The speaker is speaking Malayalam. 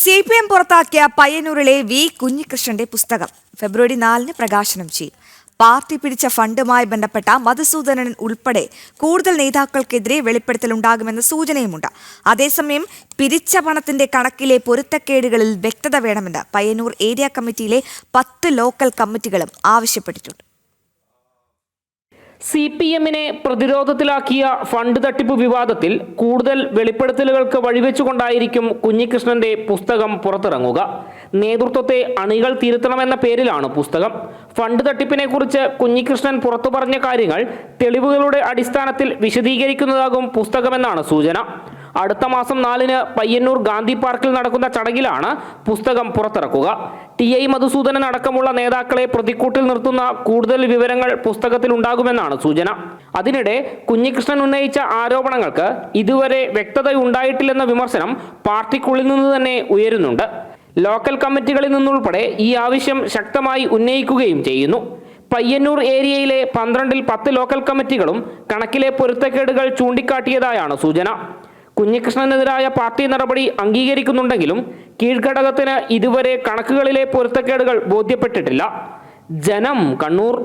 CPM പുറത്താക്കിയ പയ്യന്നൂരിലെ വി കുഞ്ഞികൃഷ്ണന്റെ പുസ്തകം ഫെബ്രുവരി 4-ന് പ്രകാശനം ചെയ്യും. പാർട്ടി പിടിച്ച ഫണ്ടുമായി ബന്ധപ്പെട്ട മധുസൂദനൻ ഉൾപ്പെടെ കൂടുതൽ നേതാക്കൾക്കെതിരെ വെളിപ്പെടുത്തലുണ്ടാകുമെന്ന സൂചനയുമുണ്ട്. അതേസമയം പിരിച്ച പണത്തിന്റെ കണക്കിലെ പൊരുത്തക്കേടുകളിൽ വ്യക്തത വേണമെന്ന് പയ്യന്നൂർ ഏരിയ കമ്മിറ്റിയിലെ 10 ലോക്കൽ കമ്മിറ്റികളും ആവശ്യപ്പെട്ടിട്ടുണ്ട്. CPM-നെ പ്രതിരോധത്തിലാക്കിയ ഫണ്ട് തട്ടിപ്പ് വിവാദത്തിൽ കൂടുതൽ വെളിപ്പെടുത്തലുകൾക്ക് വഴിവെച്ചുകൊണ്ടായിരിക്കും കുഞ്ഞികൃഷ്ണന്റെ പുസ്തകം പുറത്തിറങ്ങുക. നേതൃത്വത്തെ അണികൾ തിരുത്തണമെന്ന പേരിലാണ് പുസ്തകം. ഫണ്ട് തട്ടിപ്പിനെ കുറിച്ച് കുഞ്ഞികൃഷ്ണൻ പുറത്തു പറഞ്ഞ കാര്യങ്ങൾ തെളിവുകളുടെ അടിസ്ഥാനത്തിൽ വിശദീകരിക്കുന്നതാകും പുസ്തകമെന്നാണ് സൂചന. അടുത്ത മാസം 4-ന് പയ്യന്നൂർ ഗാന്ധി പാർക്കിൽ നടക്കുന്ന ചടങ്ങിലാണ് പുസ്തകം പുറത്തിറക്കുക. TI മധുസൂദനൻ അടക്കമുള്ള നേതാക്കളെ പ്രതിക്കൂട്ടിൽ നിർത്തുന്ന കൂടുതൽ വിവരങ്ങൾ പുസ്തകത്തിൽ ഉണ്ടാകുമെന്നാണ് സൂചന. അതിനിടെ കുഞ്ഞികൃഷ്ണൻ ഉന്നയിച്ച ആരോപണങ്ങൾക്ക് ഇതുവരെ വ്യക്തതയുണ്ടായിട്ടില്ലെന്ന വിമർശനം പാർട്ടിക്കുള്ളിൽ നിന്ന് തന്നെ ഉയരുന്നുണ്ട്. ലോക്കൽ കമ്മിറ്റികളിൽ നിന്നുൾപ്പെടെ ഈ ആവശ്യം ശക്തമായി ഉന്നയിക്കുകയും ചെയ്യുന്നു. പയ്യന്നൂർ ഏരിയയിലെ 12-ൽ 10 ലോക്കൽ കമ്മിറ്റികളും കണക്കിലെ പൊരുത്തക്കേടുകൾ ചൂണ്ടിക്കാട്ടിയതായാണ് സൂചന. കുഞ്ഞികൃഷ്ണനെതിരായ പാർട്ടി നടപടി അംഗീകരിക്കുന്നുണ്ടെങ്കിലും കീഴ്ഘടകത്തിന് ഇതുവരെ കണക്കുകളിലെ പൊരുത്തക്കേടുകൾ ബോധ്യപ്പെട്ടിട്ടില്ല. ജനം, കണ്ണൂർ.